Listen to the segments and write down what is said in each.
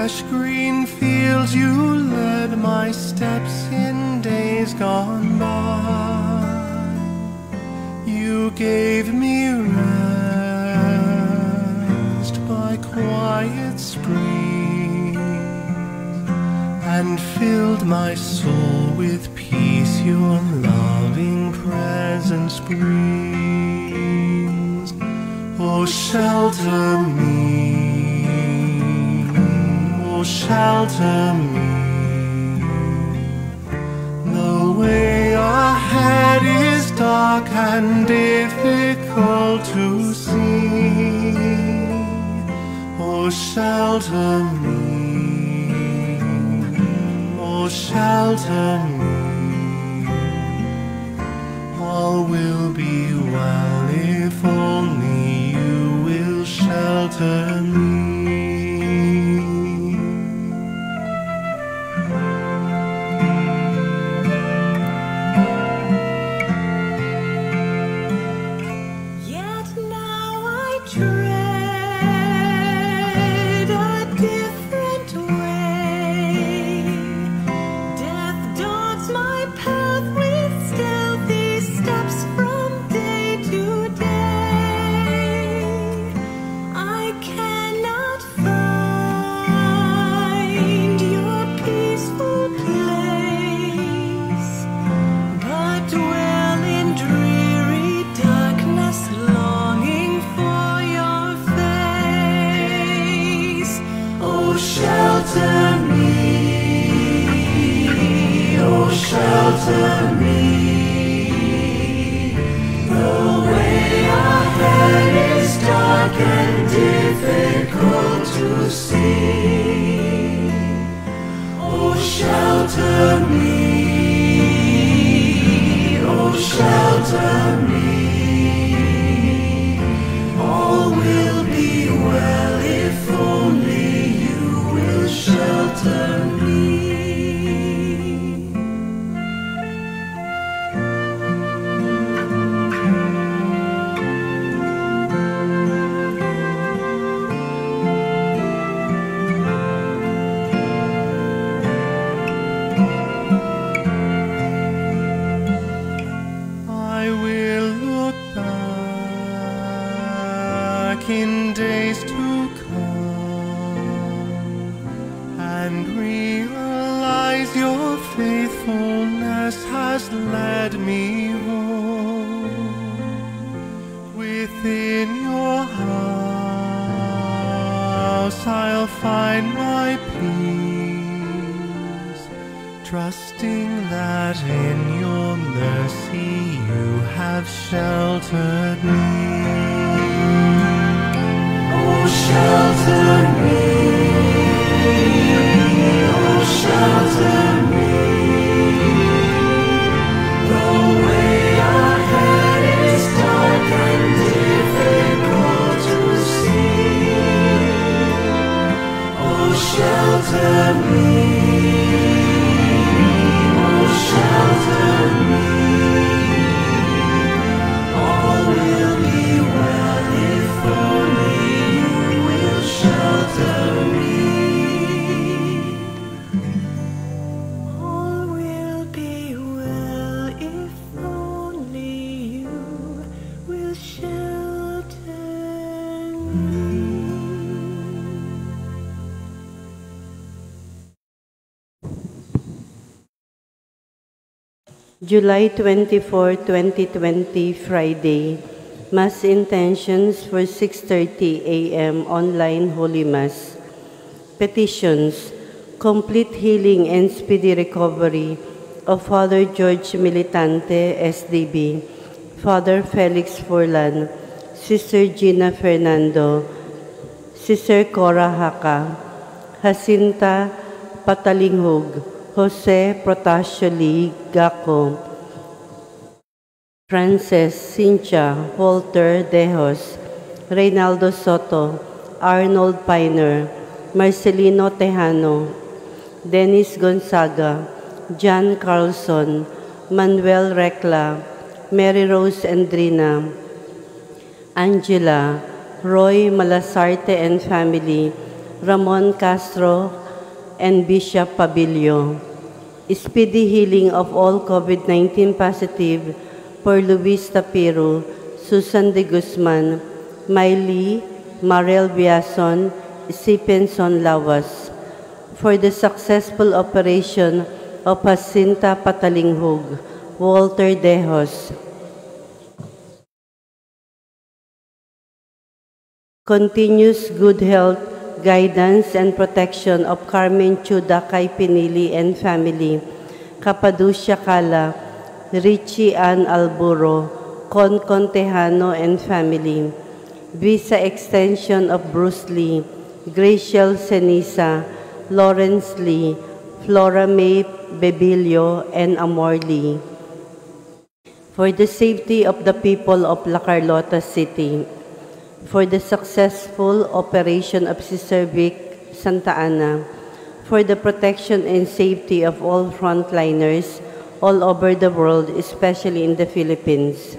fresh green fields you led my steps in days gone by. You gave me rest by quiet springs and filled my soul with peace. Your loving presence brings. Oh, shelter me, oh, shelter me. The way ahead is dark and difficult to see. Oh, shelter me, oh, shelter me. All will be well if only you will shelter me. Shelter me. The way ahead is dark and difficult to see. Oh, shelter me, oh, shelter me. All will be well if only you will shelter me. In days to come and realize your faithfulness has led me home. Within your house I'll find my peace, trusting that in your mercy you have sheltered me. Oh, shelter me, oh, shelter me. The way ahead is dark and difficult to see. Oh, shelter me, oh, shelter me. All will be well if only shelter me. All will be well if only you will shelter me. July 24, 2020, Friday. Mass intentions for 6:30 a.m. online Holy Mass. Petitions: complete healing and speedy recovery of Father George Militante, SDB, Father Felix Furlan, Sister Gina Fernando, Sister Cora Haka, Jacinta Patalinghug, Jose Protasio Lee Gaco, Frances, Cynthia, Walter Dejos, Reynaldo Soto, Arnold Piner, Marcelino Tejano, Dennis Gonzaga, John Carlson, Manuel Recla, Mary Rose Andrina, Angela, Roy Malasarte and family, Ramon Castro, and Bishop Pabilio. Speedy healing of all COVID-19 positive for Luis Tapiro, Susan de Guzman, Miley, Marel Biason, Stephenson Lawas. For the successful operation of Jacinta Patalinghug, Walter Dejos. Continuous good health, guidance, and protection of Carmen Chuda Kay Pinili and family, Capaducia Cala, Richie Ann Alburo, Con Contejano and family, visa extension of Bruce Lee, Graciel Senisa, Lawrence Lee, Flora May Bebilio, and Amor Lee. For the safety of the people of La Carlota City, for the successful operation of Sister Vic Santa Ana, for the protection and safety of all frontliners all over the world, especially in the Philippines.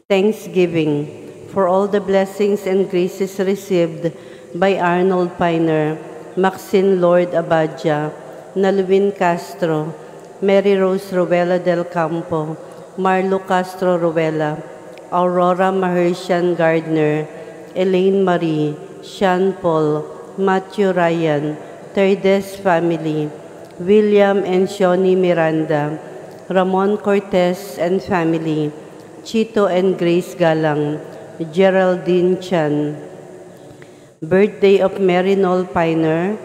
Thanksgiving for all the blessings and graces received by Arnold Piner, Maxine Lord Abadja, Nalwin Castro, Mary Rose Ruela del Campo, Marlo Castro Ruela, Aurora Mahershan Gardner, Elaine Marie, Sean Paul, Matthew Ryan, Terdes family, William and Shoni Miranda, Ramon Cortez and family, Chito and Grace Galang, Geraldine Chan. Birthday of Merinold Piner,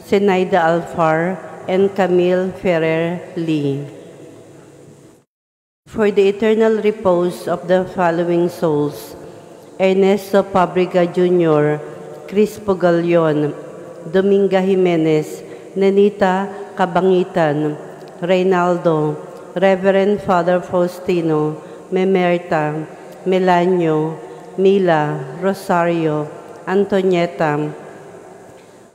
Zenaida Alfar, and Camille Ferrer Lee. For the eternal repose of the following souls, Ernesto Pabriga Jr., Crispo Galion, Dominga Jimenez, Nenita Kabangitan, Reynaldo, Reverend Father Faustino, Memerta, Melanio, Mila, Rosario, Antonieta,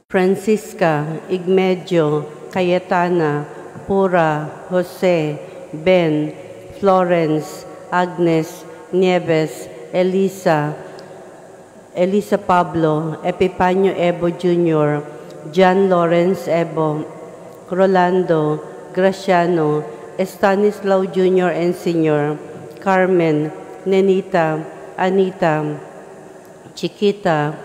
Francisca, Igmedio, Cayetana, Pura, Jose, Ben, Florence, Agnes, Nieves, Elisa Pablo, Epipanio Ebo Jr., John Lawrence Ebo, Rolando, Graciano, Estanislao Jr. and Sr., Carmen, Nenita, Anita, Chiquita,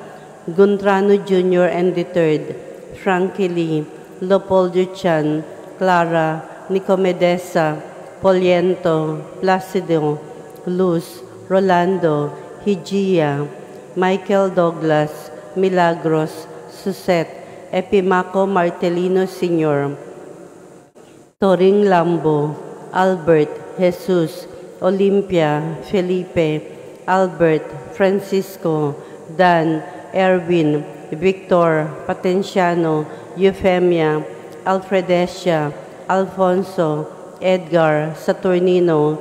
Guntrano Jr. and III, Frankie Lee, Leopoldo Chan, Clara, Nicomedesa, Poliento, Placido, Luz, Rolando, Higia, Michael Douglas, Milagros, Susette, Epimaco Martelino Sr., Toring Lambo, Albert, Jesus, Olympia, Felipe, Albert, Francisco, Dan, Erwin, Victor, Patenciano, Euphemia, Alfredesia, Alfonso, Edgar, Saturnino,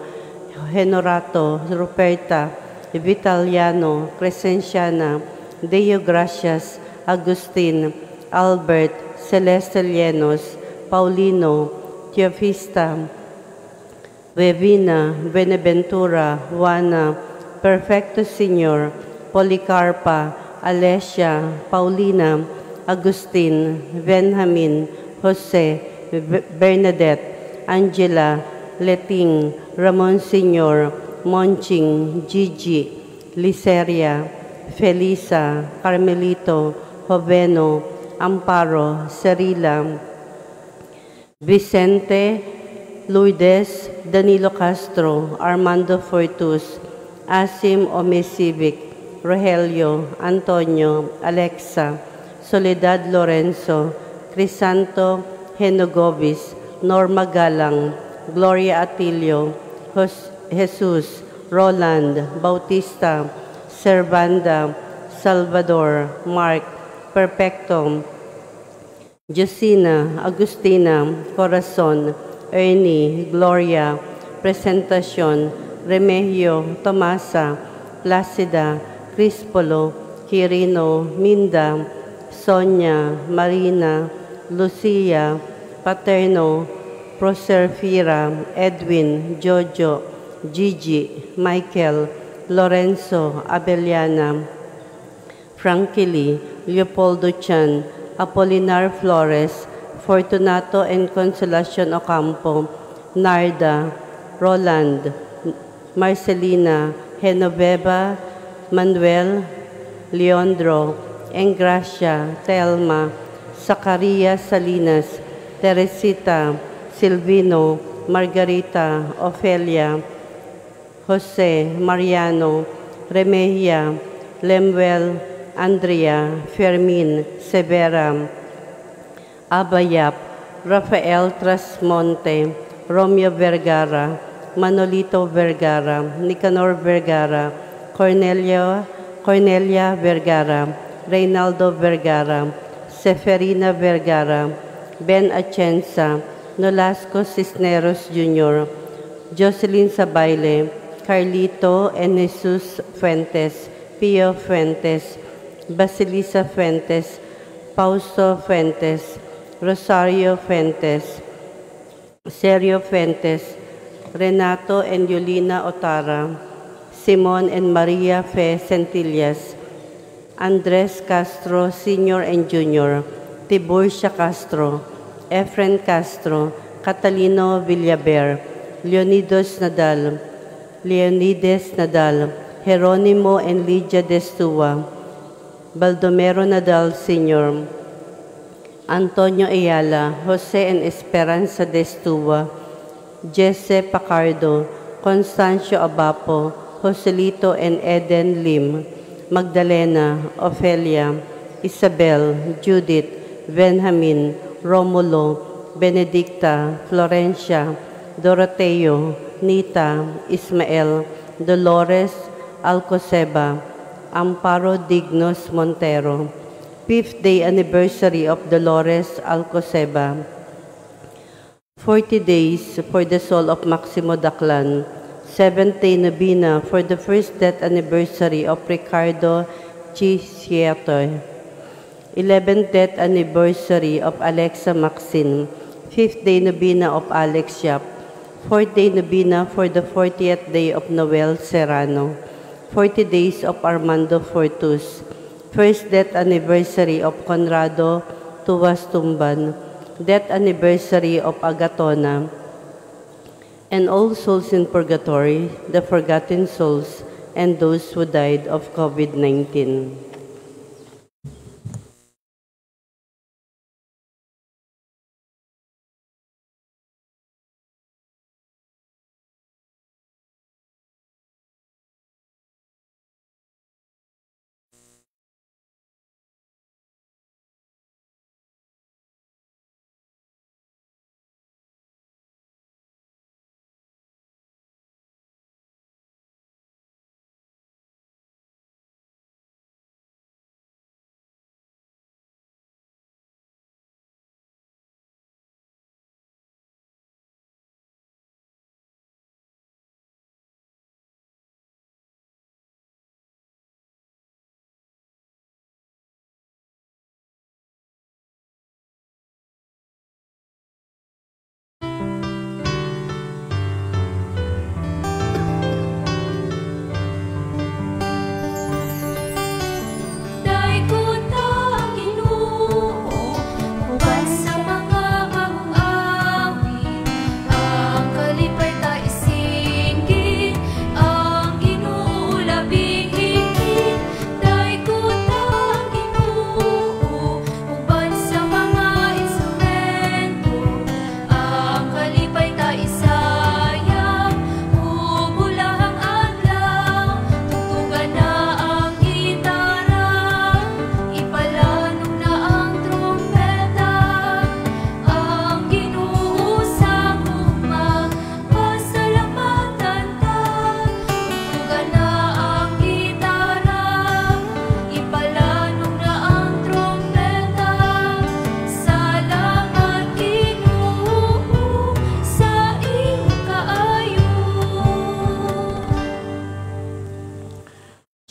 Honorato, Ruperta, Vitaliano, Crescenciana, Deo Gracias, Agustin, Albert, Celeste Llenos, Paulino, Teofista, Vevina, Beneventura, Juana, Perfecto Senior, Policarpa, Alessia, Paulina, Agustin, Benjamin, Jose, Bernadette, Angela, Leting, Ramon Sr., Monching, Gigi, Liceria, Felisa, Carmelito, Joveno, Amparo, Cerila, Vicente, Lourdes, Danilo Castro, Armando Fortus, Asim Omesivic, Rogelio, Antonio, Alexa, Soledad Lorenzo, Crisanto Henogovis, Norma Galang, Gloria Atilio, Jesus, Roland, Bautista, Servanda, Salvador, Mark, Perpectum, Josina, Agustina, Corazon, Ernie, Gloria, Presentacion, Remigio, Tomasa, Placida, Crispolo, Quirino, Minda, Sonia, Marina, Lucia, Paterno, Proserfira, Edwin, Jojo, Gigi, Michael, Lorenzo, Abeliana, Frankie Lee, Leopoldo Chan, Apolinar Flores, Fortunato and Consolacion Ocampo, Narda, Roland, Marcelina, Genoveva, Manuel, Leandro, Engracia, Telma, Zacaria Salinas, Teresita, Silvino, Margarita, Ofelia, Jose, Mariano, Remehia, Lemuel, Andrea, Fermin, Severa, Abayap, Rafael Trasmonte, Romeo Vergara, Manolito Vergara, Nicanor Vergara, Cornelia Vergara, Reynaldo Vergara, Seferina Vergara, Ben Atienza, Nolasco Cisneros Jr., Jocelyn Sabayle, Carlito and Jesus Fuentes, Pio Fuentes, Basilisa Fuentes, Fausto Fuentes, Rosario Fuentes, Sergio Fuentes, Renato and Yulina Otara, Simon and Maria Fe Centillas, Andres Castro Sr. and Jr., Tiburcia Castro, Efren Castro, Catalino Villaber, Leonides Nadal, Jeronimo and Lydia Destua, Baldomero Nadal Sr., Antonio Ayala, Jose and Esperanza Destua, Jesse Pacardo, Constancio Abapo, Joselito and Eden Lim, Magdalena, Ofelia, Isabel, Judith, Benjamin, Romulo, Benedicta, Florencia, Doroteo, Nita, Ismael, Dolores, Alcoseba, Amparo Dignos Montero. 5th Day Anniversary of Dolores Alcoseba. 40 days for the soul of Maximo Daclan. 7th Day Novena for the first death anniversary of Ricardo Chisieto. 11th death anniversary of Alexa Maxine. 5th Day Novena of Alex Yap. 4th Day Novena for the 40th day of Noel Serrano. 40 days of Armando Fortus. First death anniversary of Conrado Tuwas Tumban. Death anniversary of Agatona. And all souls in purgatory, the forgotten souls, and those who died of COVID-19.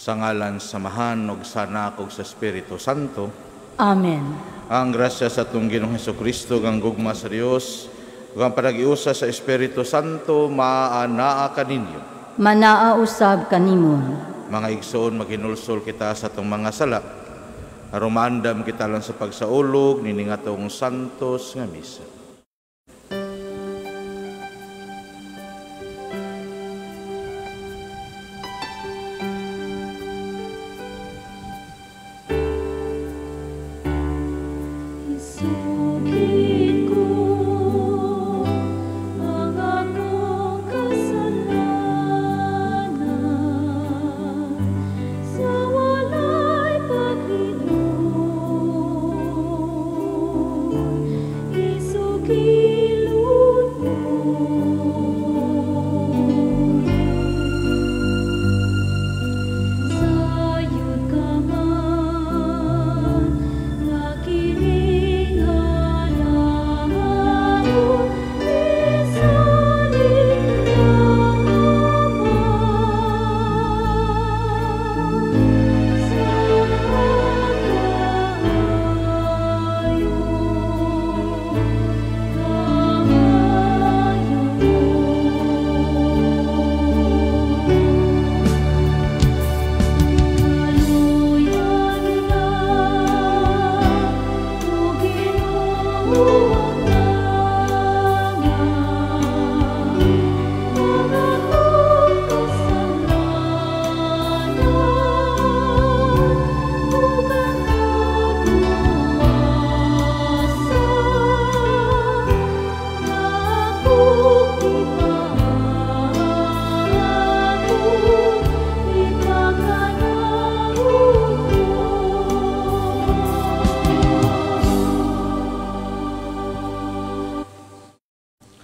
Sa ngalan samahan ug sana kog sa Espiritu Santo. Amen. Ang grasya sa atong Ginoong Hesukristo kang gugma sa Dios ug ang panagiusa sa Espiritu Santo maanaa kaninyo. Manaa usab kanimon. mga igsoon, maghinulsol kita sa itong mga sala. Arumaandam kita lang sa pagsaulog, niningatong santos nga misa.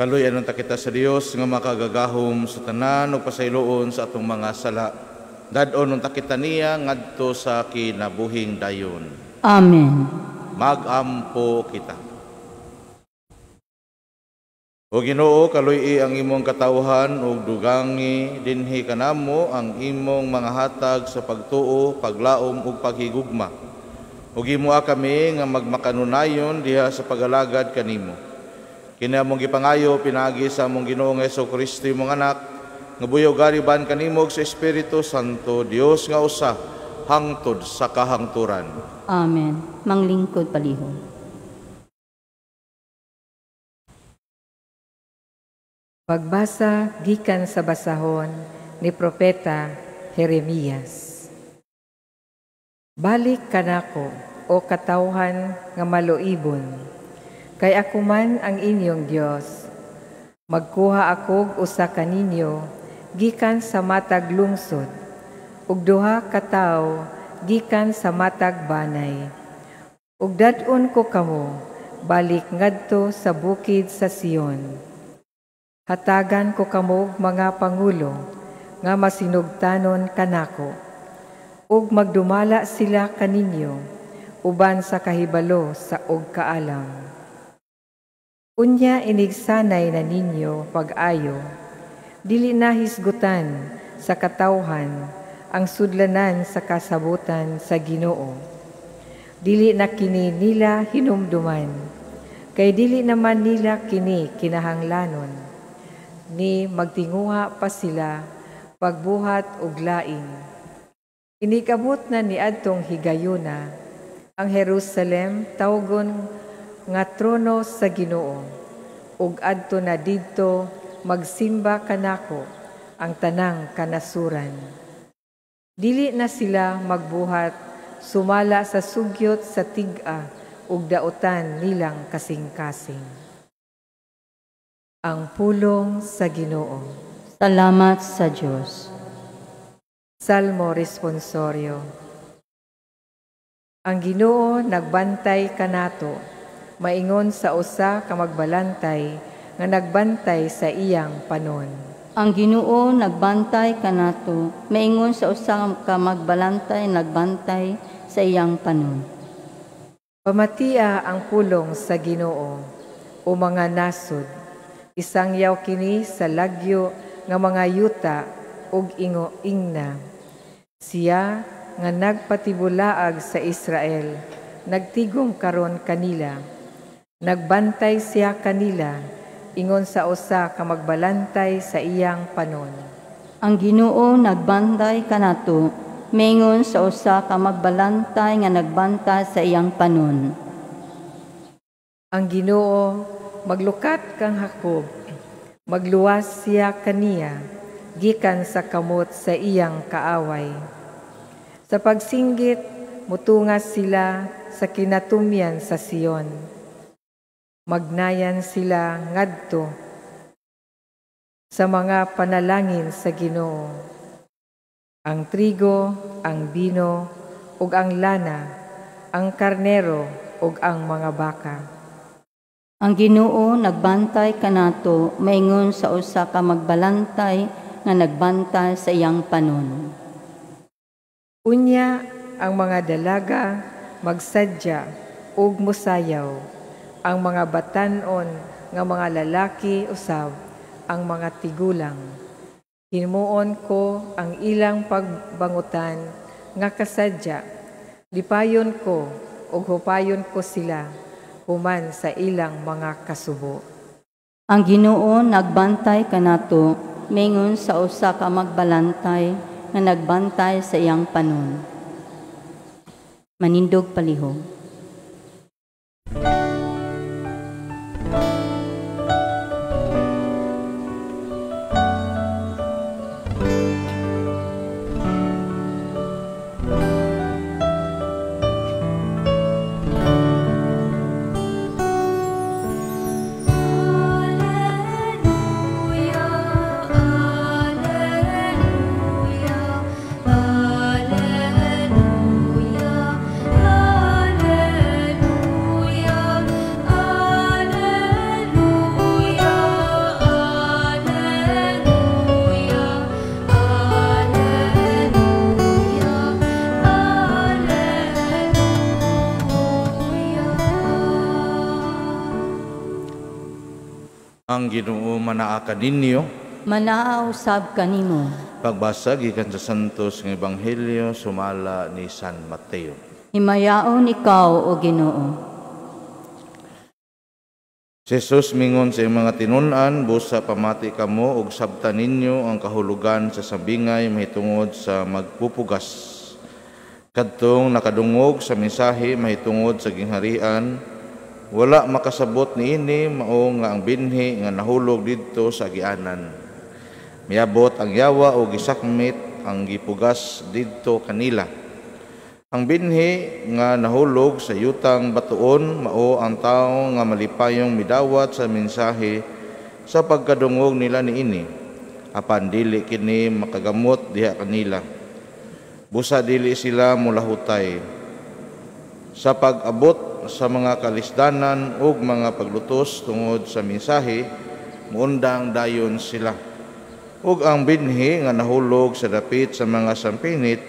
Kaluy anong takita sa Dios nga makagagahom sa tanan o pasayloon sa atong mga sala. Dadon nung takita niya ngadto sa kinabuhing dayon. Amen. Magampo kita. O Ginoo, kaluy ang imong katawhan ug dugangi dinhi kanamo ang imong mga hatag sa pagtuo, paglaom ug paghigugma. Ug himoa kami nga magmakanunayon diha sa pagalagad kanimo. Kini among gipangayo pinagi sa among Ginoong Hesukristo imong anak, nga buyog gariban kanimo sa Espiritu Santo, Dios nga usa, hangtod sa kahangturan. Amen. Manglingkod palihog. Pagbasa gikan sa basahon ni Propeta Jeremias. Balik kanako, o katawhan nga maluibon, kay ako man ang inyong Dios. Magkuha ako usa kaninyo gikan sa matag lungsod, ug duha ka tawo gikan sa matag banay. Ug dadon ko kamo balik ngadto sa bukid sa Sion. Hatagan ko kamo mga pangulo nga masinugtanon kanako, ug magdumala sila kaninyo uban sa kahibalo sa og kaalam. Unya inigsanay na ninyo pag-ayo, dili na hisgutan sa katawhan ang sudlanan sa kasabutan sa Ginoo. Dili na kini nila hinumduman, kay dili naman nila kini kinahanglanon, ni magtinguha pa sila pagbuhat og laing. Inikabot na ni adtong higayuna ang Jerusalem tawgon nga trono sa Ginoo, ug adto na didto magsimba kanako ang tanang kanasuran. Dili na sila magbuhat sumala sa sugyot sa tig-a ug dautan nilang kasing-kasing. Ang pulong sa Ginoo. Salamat sa Diyos. Salmo responsorio. Ang Ginoo nagbantay kanato, maingon sa usa ka magbalantay nga nagbantay sa iyang panon. Ang Ginoo nagbantay kanato, maingon sa usa ka magbalantay nagbantay sa iyang panon. Pamatia ang pulong sa Ginoo, o mga nasod, isang yaw kini sa lagyo nga mga yuta ug ingna. Siya nga nagpatibulaag sa Israel, nagtigom karon kanila. Nagbantay siya kanila, ingon sa usa ka magbalantay sa iyang panon. Ang Ginoo nagbantay kanato, maingon sa usa ka magbalantay nga nagbantay sa iyang panon. Ang Ginoo maglukat kang Hakob, magluwas siya kaniya, gikan sa kamot sa iyang kaaway. Sa pagsinggit, mutungas sila sa kinatumyan sa Sion. Magnayan sila ngadto sa mga panalangin sa Ginoo. Ang trigo, ang bino, ug ang lana, ang karnero, ug ang mga baka. Ang Ginoo nagbantay kanato, maingon sa usa ka magbalantay nga nagbantay sa iyang panon. Unya ang mga dalaga magsadya ug musayaw, ang mga batanon nga mga lalaki usab, ang mga tigulang. Himuon ko ang ilang pagbangutan nga kasadya, lipayon ko ug hupayon ko sila human sa ilang mga kasubo. Ang Ginoo nagbantay kanato, maingon sa usa ka magbalantay nga nagbantay sa iyang panon. Manindog palihog. Ang Ginoo manaa kaninyo. Manaa usab kanimo. Pagbasa gikan sa Santos nga Ebanghelyo sumala ni San Mateo. Himayaon ikaw, O Ginoo. Si Jesus mingon sa mga tinunan, busa pamati kamo ug sabtan ninyo ang kahulugan sa sabingay mahitungod sa magpupugas. Kadtong nakadungog sa mensahe mahitungod sa gingharian, wala makasabot niini mao nga ang binhi nga nahulog didto sa agianan. Miabot ang yawa o gisakmit ang gipugas didto kanila. Ang binhi nga nahulog sa yutang batuon mao ang tawo nga malipayong midawat sa mensahe sa pagkadungog nila niini. Apan dili kini makagamot diha kanila. Busa dili sila mulahutay. Sa pag-abot sa mga kalisdanan ug mga paglutos tungod sa mensahe, muundang dayon sila. Ug ang binhi nga nahulog sa dapit sa mga sampinit,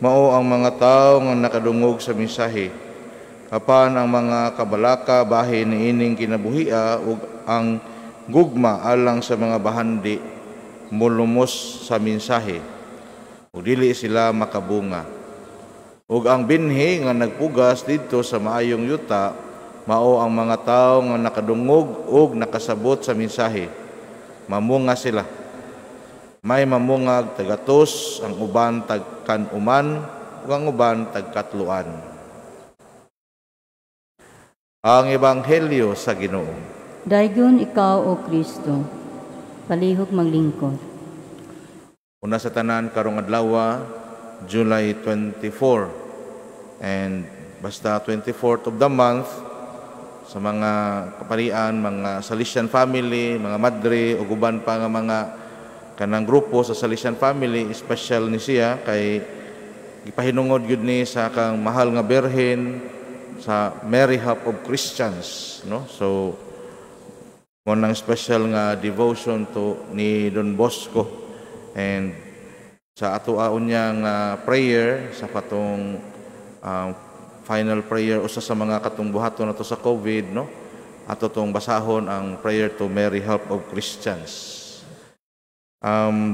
mao ang mga tawo nga nakadungog sa mensahe. Apan ang mga kabalaka bahin niining kinabuhia ug ang gugma alang sa mga bahandi mulumos sa mensahe. Ug dili sila makabunga. Ug ang binhi nga nagpugas didto sa maayong yuta, mao ang mga tawo nga nakadungog ug nakasabot sa mensahe. Mamunga sila. May mamungag tagatos, ang uban tagkanuman, ug ang uban tagkatluan. Ang Ebanghelyo sa Ginoo. Daygon ikaw, O Kristo. Palihog maglingkod. Una sa tanan karong adlaw, July 24. And basta 24th of the month, sa mga kaparian, mga Salesian family, mga madre, o guban pa nga mga kanang grupo sa Salesian family, special ni siya, kay ipahinungod yun ni sa kang mahal nga berhen, sa Mary Hope of Christians. No? So, monang special nga devotion to ni Don Bosco. And sa atuaon niya nga prayer, sa katong final prayer usa sa mga katong buhaton nato sa COVID, no, ato tong basahon ang prayer to Mary Help of Christians.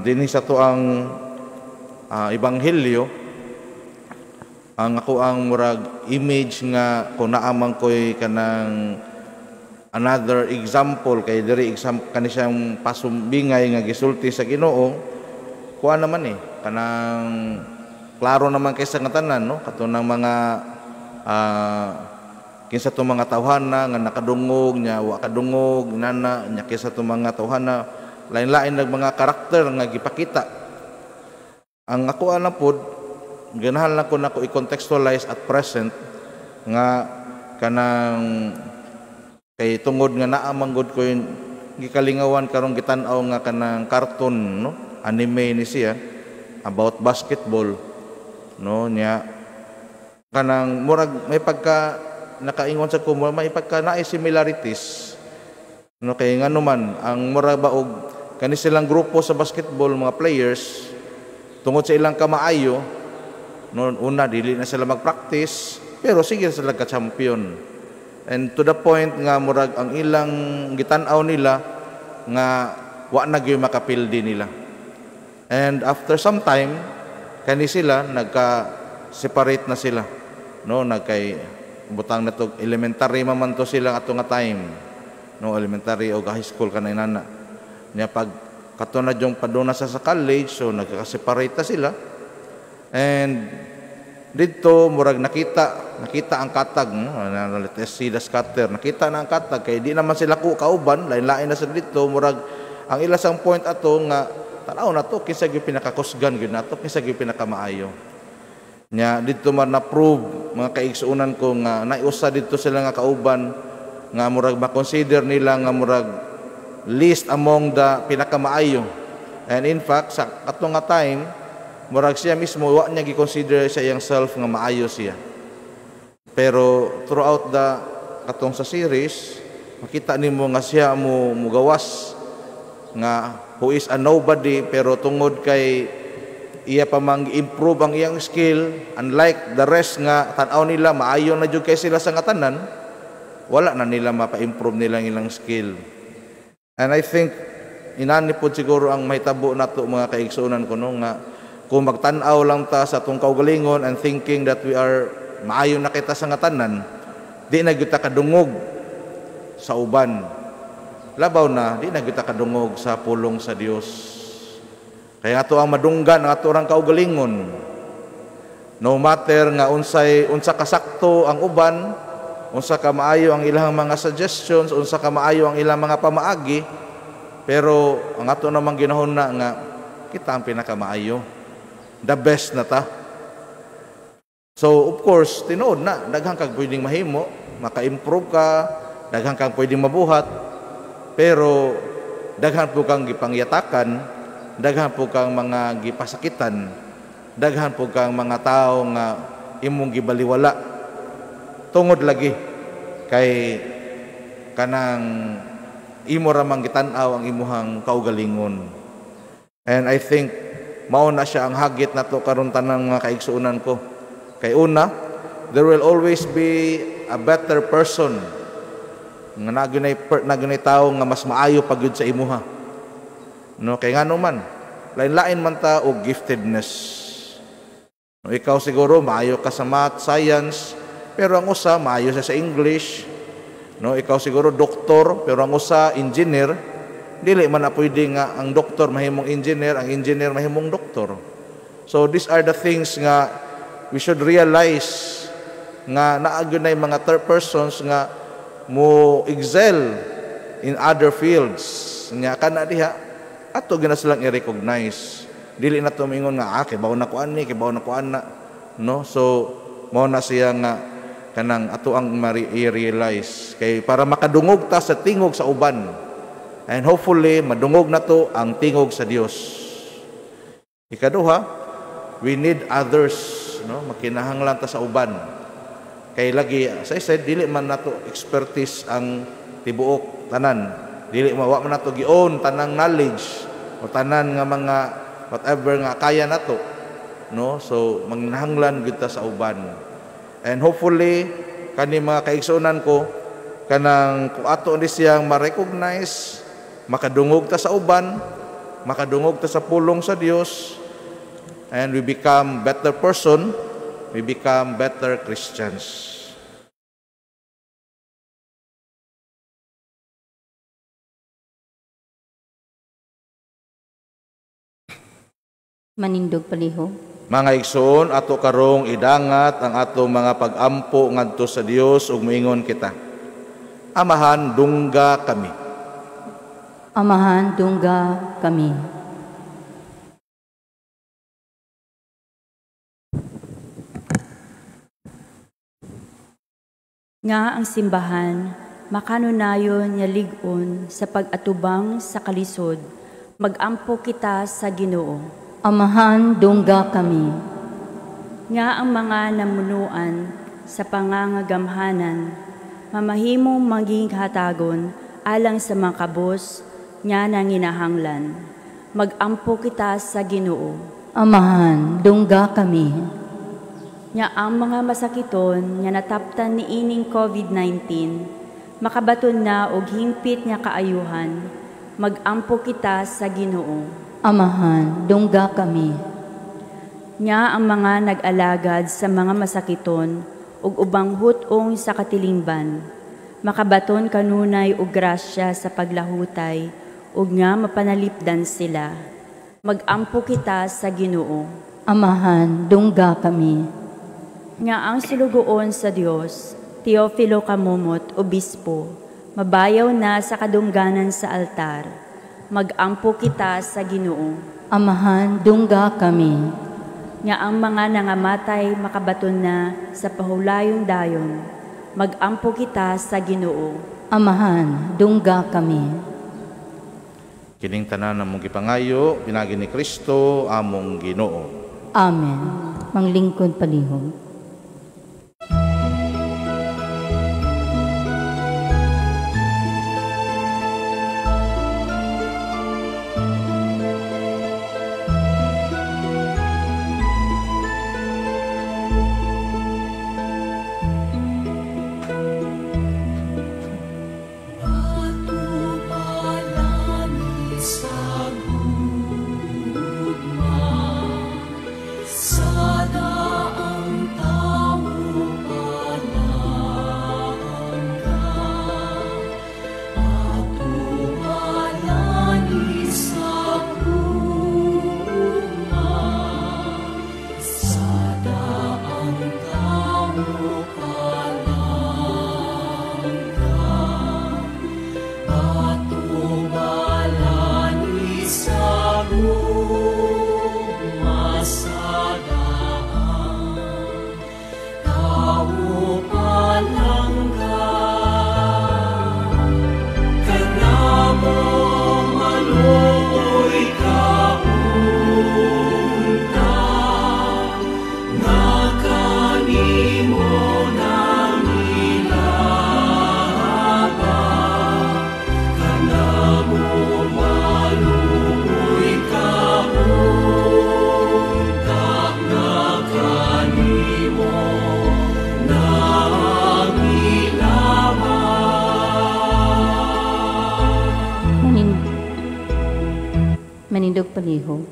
Dinhi sa to ang ebanghelyo, ang ako ang murag image nga kung naamang ko'y kanang another example kay diri kani siyang pasumbingay nga gisulti sa Ginoo, kuha naman kanang klaro naman kaysa nga tanan, no? Katunang mga kinsa to mga tawhana nga nakadungog nya wa kadungog nana nya kinsa to mga tawhana lain-lain ng mga karakter nga gipakita. Ang ako alam pod ganahan lang ko nako i-contextualize at present nga kanang kay tungod nga naa manggod ko yung gikalingawan karong gitan-aw nga kanang cartoon, no? Anime ni siya about basketball, no, nya kanang murag may pagka nakaingon sa kumo may pagka naay similarities, no, kay ngano man ang murag baog kani silang grupo sa basketball mga players tungod sa ilang kamaayo, no, una dili na sila mag-practice pero sige sila ka-champion, and to the point nga murag ang ilang gitan-aw nila nga wa na gyud makapildi nila. And after some time, kani sila nagka-separate na sila, no, nagkay butang na to elementary man to sila ato nga time, no, elementary o high school kanay nana nya pag kato na jong paduna sa college, so nagka-separate na sila. And dito murag nakita ang katag, no, let's see the scatter, nakita na ang katag kay di naman sila kauban, lain-lain na sa dito murag ang ilasang point ato nga tanaw na to kinsa gyud pinakakusgan gyud nato, kinsa gyud pinakamaayo nya dito man na prove mga kaigsuonan ko nga naiusa dito sila nga kauban nga murag ma-consider nila nga murag least among the pinakamaayo. And in fact sa atong nga time murag siya mismo wa niya gi-consider sa iyang self nga maayo siya, pero throughout the katong sa series makita nimo nga siya mo mugawas nga who is a nobody pero tungod kay iya pa mang improve ang iyang skill, unlike the rest nga tan-aw nila maayo na jud kay sila sa ngatanan, wala na nila mapa-improve nilang ilang skill. And I think inani pod siguro ang mahitabo nato mga kaigsuonan ko, no, nga kung magtan-aw lang ta sa atong kaugalingon and thinking that we are maayo na kita sa ngatanan, di na gyud ta kadungog sa uban, labaw na di na gyud ta kadungog sa pulong sa Dios. Kaya ato ang madunggan ang ato rang kaugalingon, no matter nga unsa kasakto ang uban, unsa ka maayo ang ilang mga suggestions, unsa ka maayo ang ilang mga pamaagi, pero ang ato namang ginahuna nga kita ang pinakamaayo, the best na ta. So of course tinuod na daghang kag pwedeng mahimo, maka-improve ka, daghang kang pwedeng mabuhat, pero daghan po kang gipangyatakan, daghan po kang mga gipasakitan, daghan po kang mga tao nga imong gibaliwala tungod lagi kay kanang imo ra mang gitan-aw ang imuhang kaugalingon. And I think mao na siya ang hagit nato karon tanang mga kaigsuonan ko. Kay una, there will always be a better person nga nagunay tao nga mas maayo pa gyud sa imuha, no, kay ngano man lain-lain man ta og giftedness, no, ikaw siguro maayo ka sa math, science, pero ang usa maayo siya sa English, no, ikaw siguro doktor pero ang usa engineer, dili man na pwede nga ang doktor mahimong engineer, ang engineer mahimong doktor. So these are the things nga we should realize nga naa gyud nay mga third persons nga mo excel in other fields nya kana diha ato gina silang i-recognize, dili na to mingon nga kay bawo na ko ani, kay bawo na ko ana, no. So mao na siya nga kanang ato ang i-realize kay para makadungog ta sa tingog sa uban, and hopefully madungog na to ang tingog sa Dios. Ikaduha, we need others, no, makinahanglan ta sa uban. Kay lagi, as I said, dili man nato expertise ang tibuok tanan. Dili wa man nato gi-own tanang knowledge o tanan nga mga whatever nga kaya nato, no. So manginahanglan gyud ta sa uban. And hopefully kani mga kaigsuonan ko kanang kung ato ni siyang ma-recognize, makadungog ta sa uban, makadungog ta sa pulong sa Dios, and we become better person, we become better Christians. Manindog palihog. Mga igsoon, ato karong idangat ang atong mga pag-ampo ngadto sa Dios ug moingon kita. Amahan, dungga kami. Amahan, dungga kami. Nga ang simbahan, makanunayon nga lig-on sa pag-atubang sa kalisod, mag-ampo kita sa Ginoo. Amahan, dungga kami. Nga ang mga namunuan sa pangangagamhanan, mamahimong maging hatagon alang sa mga kabos nga nanginahanglan. Mag-ampo kita sa Ginoo. Amahan, dungga kami. Nga ang mga masakiton nga nataptan ni ining COVID-19, makabaton na og hingpit nga kaayuhan, mag-ampo kita sa Ginoo. Amahan, dungga kami. Nga ang mga nag-alagad sa mga masakiton ug ubang hutong sa katilingban, makabaton kanunay og grasya sa paglahutay ug nga mapanalipdan sila. Mag-ampo kita sa Ginoo. Amahan, dungga kami. Nga ang sulugoon sa Dios, Teofilo Kamumot, Obispo, mabayaw na sa kadungganan sa altar. Mag-ampo kita sa Ginoo. Amahan, dungga kami. Nga ang mga nangamatay makabaton na sa pahulayong dayon, mag-ampo kita sa Ginoo. Amahan, dungga kami. Kining tanan namong gipangayo, pinagi ni Kristo among Ginoo. Amen. Manglingkod palihog. Manindog palihog.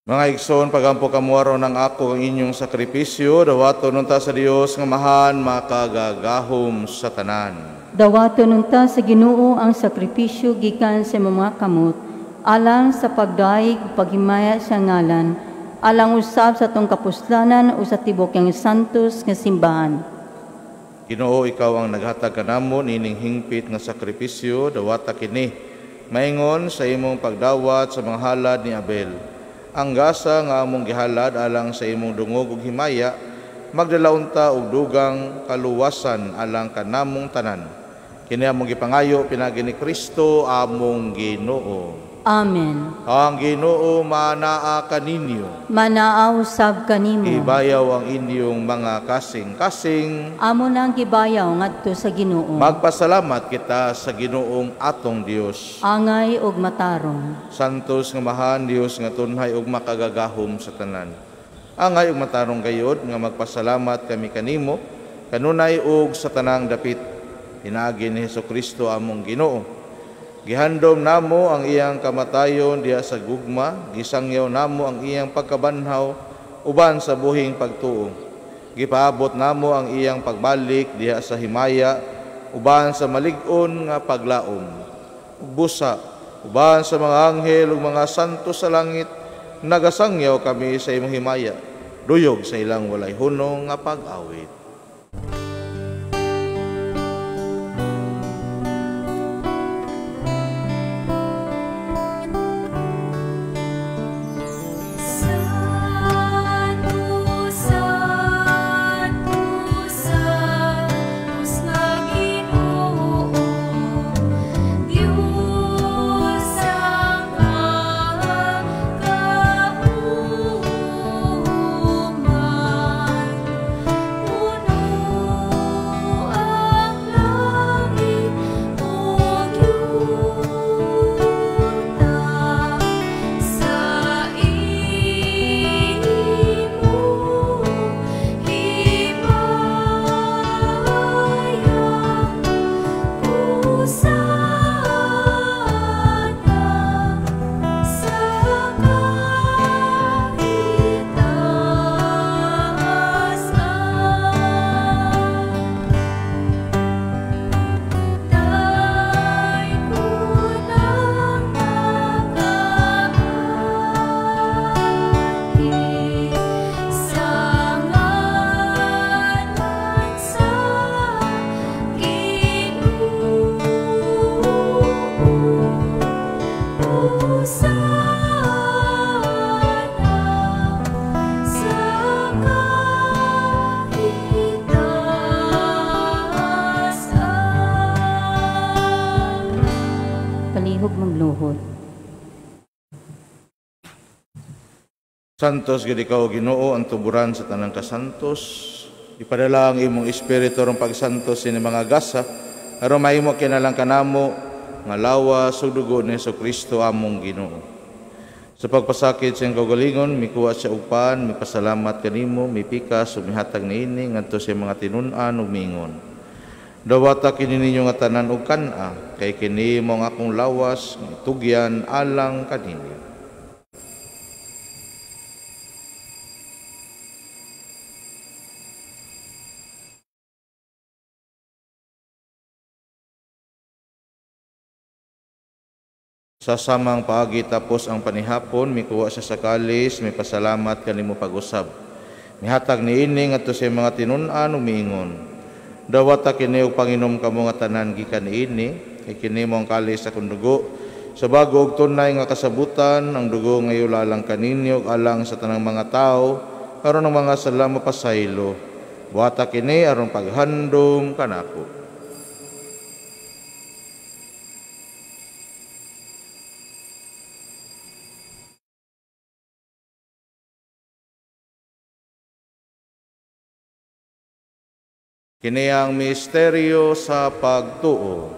Mga igsoon, pagampo kamuaro ng ako ang inyong sakripisyo, dawato nunta sa Dios nga mahan makagagahom sa tanan. Dawato nunta sa Ginoo ang sakripisyo gikan sa mga kamot, alang sa pagdaig paghimaya sa ngalan, alang usab sa tong kapuslanan o sa tibok yang santos nga simbahan. Ginoo, ikaw ang naghatag kanamo nining hingpit nga sakripisyo, dawata kini maingon sa imong pagdawat sa mga halad ni Abel. Ang gasa nga among gihalad alang sa imong dungog ug himaya, magdalaunta og dugang kaluwasan alang kanamong tanan. Kini among gipangayo pinagi ni Kristo among Ginoo. Amen. Ang Ginoo manaa kaninyo. Manaaw sab kanimo. Ibayaw ang inyong mga kasing-kasing. Amo nang gibayaw ngadto sa Ginoo. Magpasalamat kita sa Ginoong atong Dios. Angay og matarong. Santos nga mahan Dios nga tunhay ug makagagahom sa tanan. Angay ug matarong gayod nga magpasalamat kami kanimo kanunay ug sa tanang dapit. Pinaagi ni Hesukristo among Ginoo. Gihandom namo ang iyang kamatayon diha sa gugma, gisangyaw namo ang iyang pagkabanhaw uban sa buhing pagtuo. Gipaabot namo ang iyang pagbalik diha sa himaya uban sa malig-on nga paglaom. Busa uban sa mga anghel ug mga santo sa langit nagasangyaw kami sa imong himaya, duyog sa ilang walay hunong nga pag-awit. Palihog magluhod. Santos gid ikaw Ginoo ang tuburan sa tanang kasantos. Ipadala ang imong espiritu rong pagsantos ini mga gasa aron mahimo kinalang kanamo nga lawas ug dugo ni Jesucristo among Ginoo. Sa pagpasakit sa iyang kaugalingon, mikuha siya upan, mipasalamat kanimo, mipikas ug mihatag niini ngadto sa mga tinun-an ug miingon. Dawata kini ninyo nga tanan ug kan-a, kay kini mo nga akong lawas, tugyan alang kanini. Sa samang paagi tapos ang panihapon, mikuha siya sa kalis, may pasalamat kanimo pag-usab. Mihatag niini ngadto sa mga tinun-an ug miingon. Dawata kini og panginom kamo nga tanan gikan niini, kay kini mo ang kalis sa akong dugo. Sa bago og tunay nga kasabutan, ang dugo nga ilalang kaninyo ug alang sa tanang mga tao, aron ang mga sala mapasaylo. Buhata kini aron paghandom kanako. Kini ang misteryo sa pagtuo.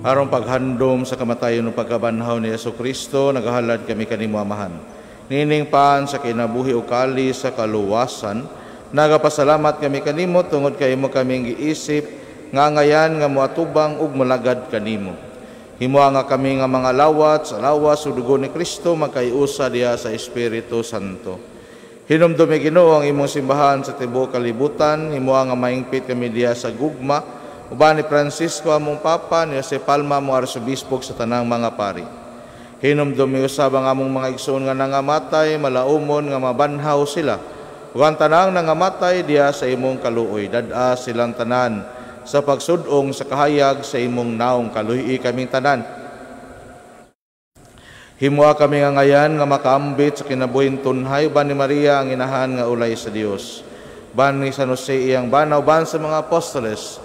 Aron paghandom sa kamatayon ng pagkabanhaw ni Jesucristo, nagahalad kami kanimo amahan. Nining paan sa kinabuhi o kali sa kaluwasan, nagapasalamat kami kanimo tungod kay imo kaming giisip nga ngayan nga moatubang ug malagad kanimo. Himoa nga kami nga mga lawat sa lawas ug dugo ni Kristo magkaiusa diha sa Espiritu Santo. Hinumdumi Ginoo ang imong simbahan sa tibuok kalibutan, himoa nga maingpit kami diha sa gugma uban ni Francisco among Papa, ni Jose Palma among Arsobispo sa tanang mga pari. Hinumdumi usab ang among mga igsoon nga nangamatay, malaumon nga mabanhaw sila. Ug ang tanang nangamatay diha sa imong kaluoy, dad-a silang tanan sa pagsudong sa kahayag sa imong naong kaluhi kaming tanan. Himoa kami nga ngayan nga makaambit sa kinabuhing tunhay ban ni Maria ang inahan nga ulay sa Dios. Ban ni San Jose iyang banaw, ban sa mga apostoles,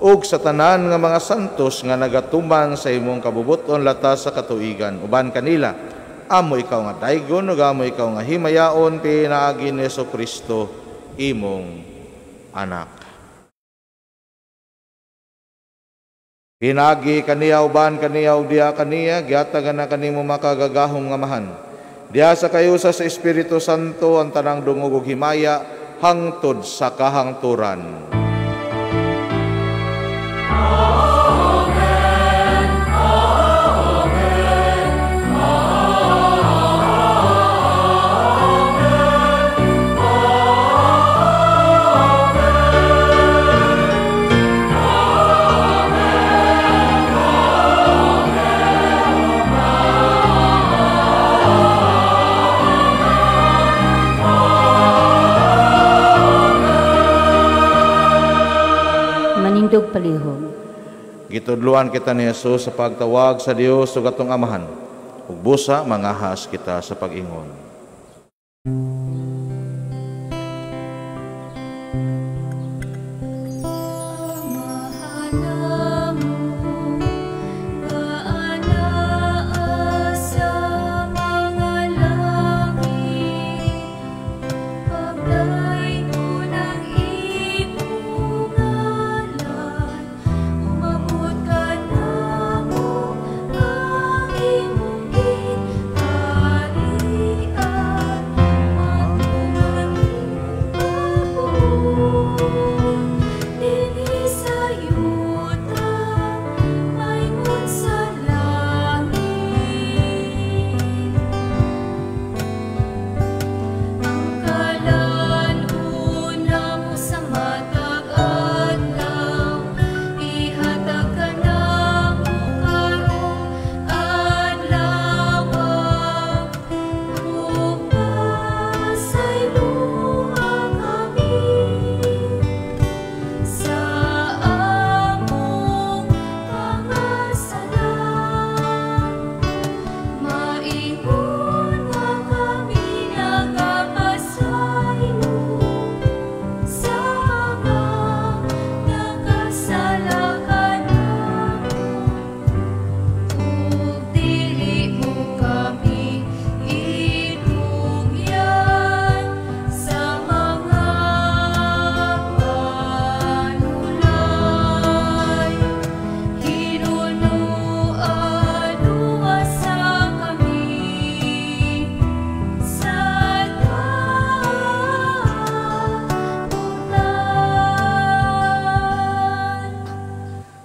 ug sa tanan nga mga santos nga nagatuman sa imong kabubuton latas sa katuigan. Uban kanila, amo ikaw nga daygon ug amo ikaw nga himayaon pinaagi ni Jesucristo imong anak. Pinagi kaniya uban kaniya ug diha kaniya giatagan na kanimo makagagahom nga mahan. Diha sa kayusa sa Espiritu Santo ang tanang dungog ug himaya hangtod sa kahangturan. Manindog palihog. Gitudluan kita ni Jesus sa pagtawag sa Dios ug atong Amahan. Ug busa mangahas kita sa pag-ingon.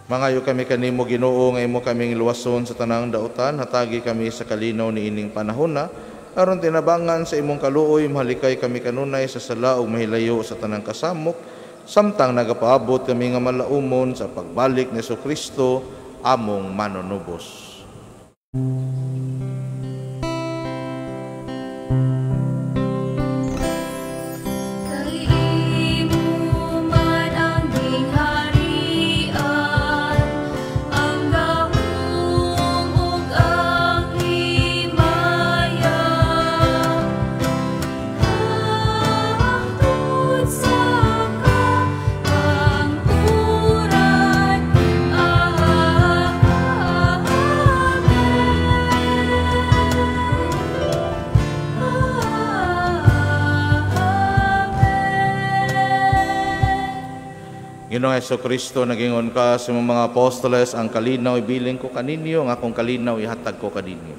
Mangayo kami kanimo Ginoo nga imo kaming luwason sa tanang dautan, hatagi kami sa kalinaw ni ining panahona, aron tinabangan sa imong kaluoy mahalikay kami kanunay sa sala ug mahilayo sa tanang kasamok, samtang nagapaabot kami nga malaumon sa pagbalik ni Jesucristo among manunubos. Ginoong Jesucristo, nagingon ka sa mga apostoles, ang kalinaw ibilin ko kaninyo, ang akong kalinaw ihatag ko kaninyo.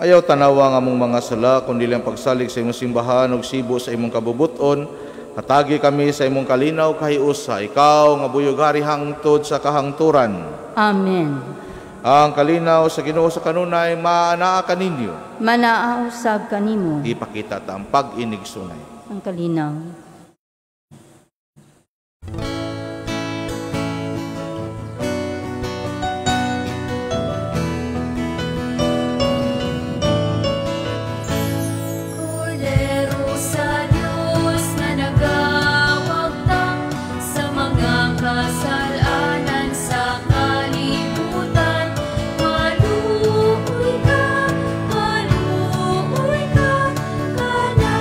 Ayaw tanawa nga mong mga sala, kundi lang pagsalig sa imong simbahan ug sibo sa imong kabubuton, hatagi kami sa imong kalinaw kahiusa, ikaw nga buyog-hari hangtod sa kahangturan. Amen. Ang kalinaw sa Ginoo sa kanunay maanaa kaninyo. Manaa usab kanimo. Ipakita ta ang pag-inigsunay. Ang kalinaw. Maluoy ka, kana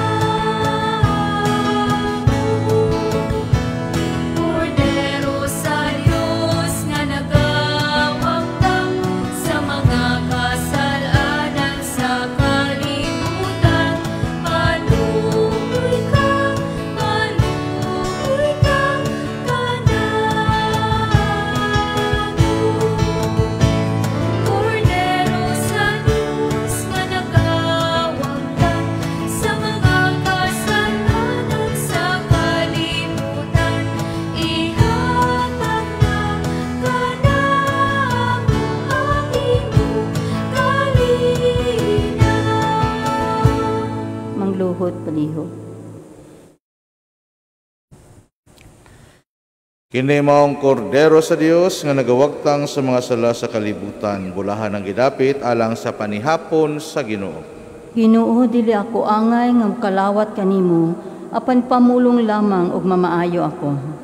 Kini maong kordero sa Dios nga nagawagtang sa mga sala sa kalibutan, bulahan ang gidapit alang sa panihapon sa Ginoo. Ginoo, dili ako angay nga kalawat kanimo, apan pamulong lamang ug mamaayo ako.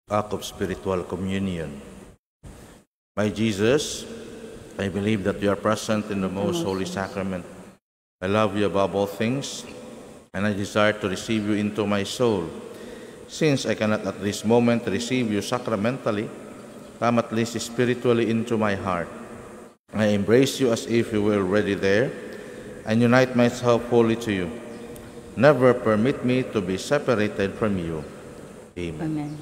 Act of Spiritual Communion. My Jesus, I believe that you are present in the most holy sacrament. I love you above all things, and I desire to receive you into my soul. Since I cannot at this moment receive you sacramentally, come at least spiritually into my heart. I embrace you as if you were already there, and unite myself wholly to you. Never permit me to be separated from you. Amen. Amen.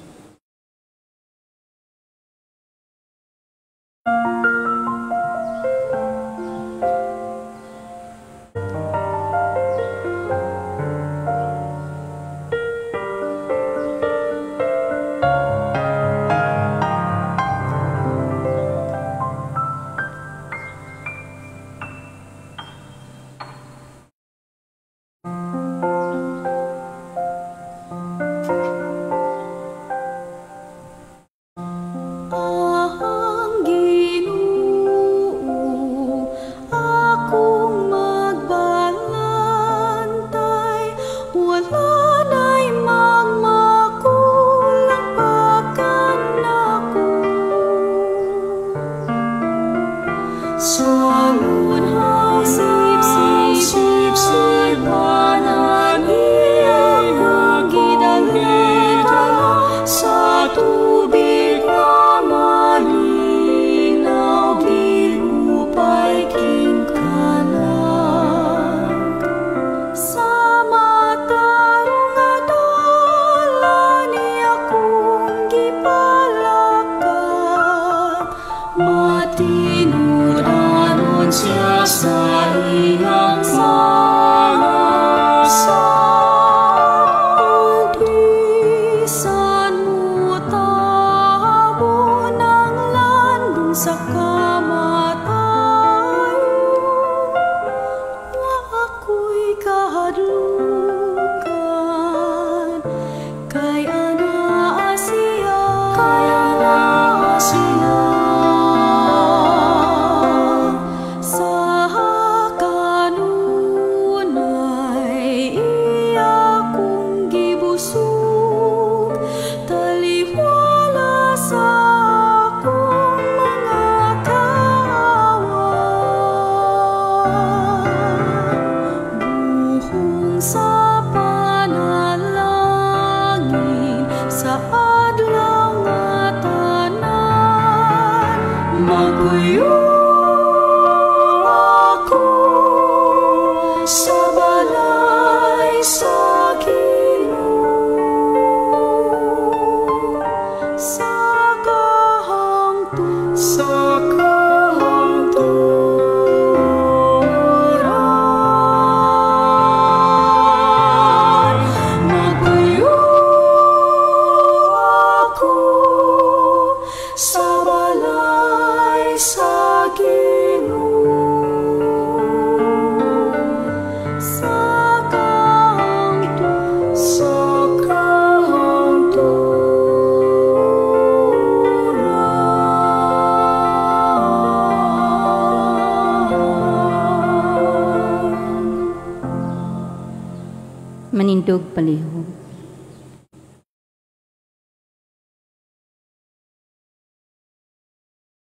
Manindog palihog.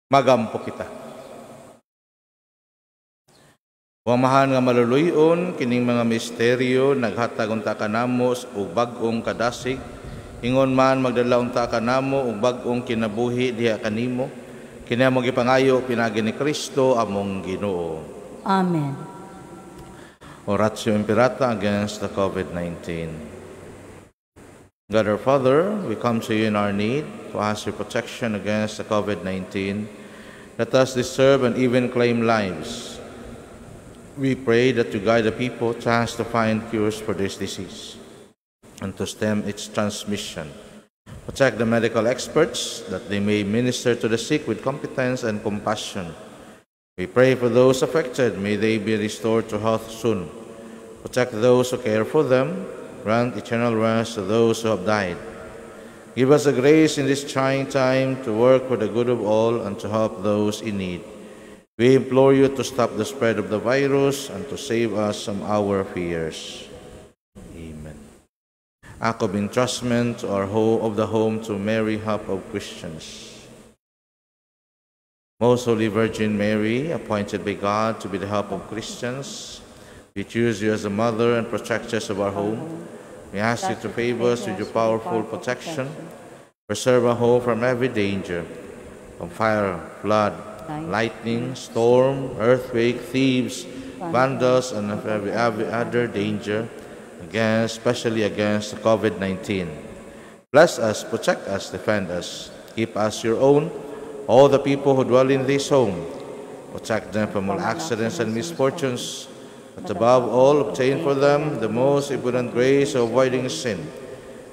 Magampo kita. Wamahan nga maluluyon, kining mga misteryo, naghatag unta kanamo ug bag-ong kadasig, ingon man magdala unta kanamo ug bag-ong kinabuhi diha kanimo, kini among gipangayo pinagi ni Kristo among Ginoo. Amen. Oratio Imperata against the COVID-19. God our Father, we come to you in our need to ask your protection against the COVID-19. Let us deserve and even claim lives. We pray that you guide the people chance to find cures for this disease and to stem its transmission. Protect the medical experts that they may minister to the sick with competence and compassion. We pray for those affected, may they be restored to health soon. Protect those who care for them, grant eternal rest to those who have died. Give us the grace in this trying time to work for the good of all and to help those in need. We implore you to stop the spread of the virus and to save us from our fears. Amen. Act of entrustment to our of the home to Mary, help of Christians. Most Holy Virgin Mary, appointed by God to be the help of Christians, we choose you as the mother and protectress of our home. We ask you to favor us with your powerful protection. Preserve our home from every danger, from fire, flood, lightning, storm, earthquake, thieves, vandals, and of every other danger, especially against COVID-19. Bless us, protect us, defend us, keep us your own, all the people who dwell in this home. Protect them from all accidents and misfortunes, but above all, obtain for them the most abundant grace of avoiding sin.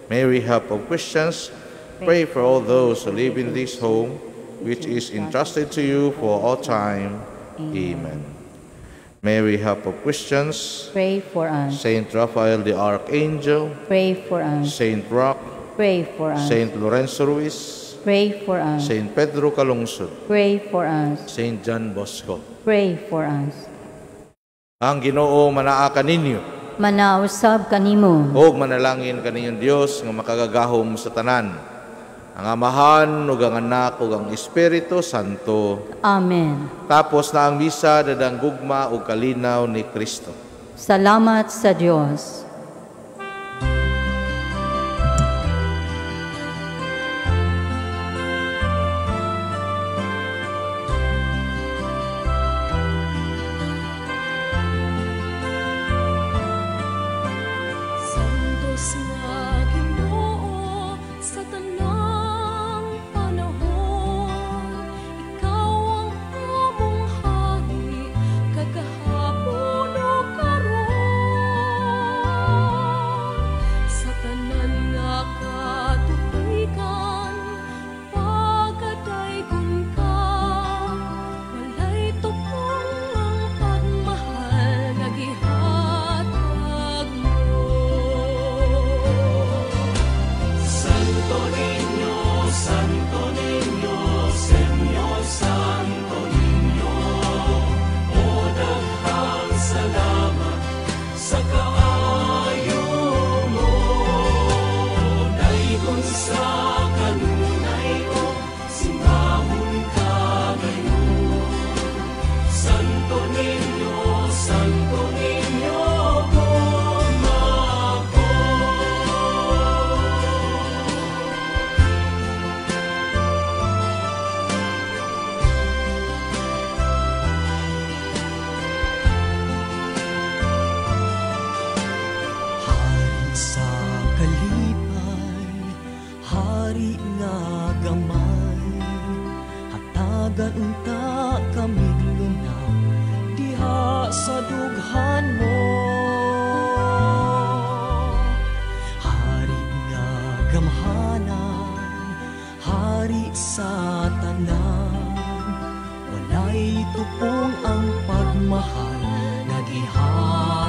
Mary, help of Christians, pray for all those who live in this home, which is entrusted to you for all time. Amen. Mary, help of Christians, Pray for us. Saint Raphael the Archangel, Pray for us. Saint Roch, Pray for us. Saint Lorenzo Ruiz, Pray for us. Saint Pedro Calungsod, Pray for us. Saint John Bosco. Pray for us. Ang Ginoo manaa kaninyo, Manausab kanimo. ug manalangin kaninyong Dios nga makagagahom sa tanan. Ang Amahan, ug ang Anak, ug ang Espiritu Santo. Amen. Tapos na ang misa, dadang gugma ug kalinaw ni Kristo. Salamat sa Diyos. Tupong ang pagmahal, nagihari.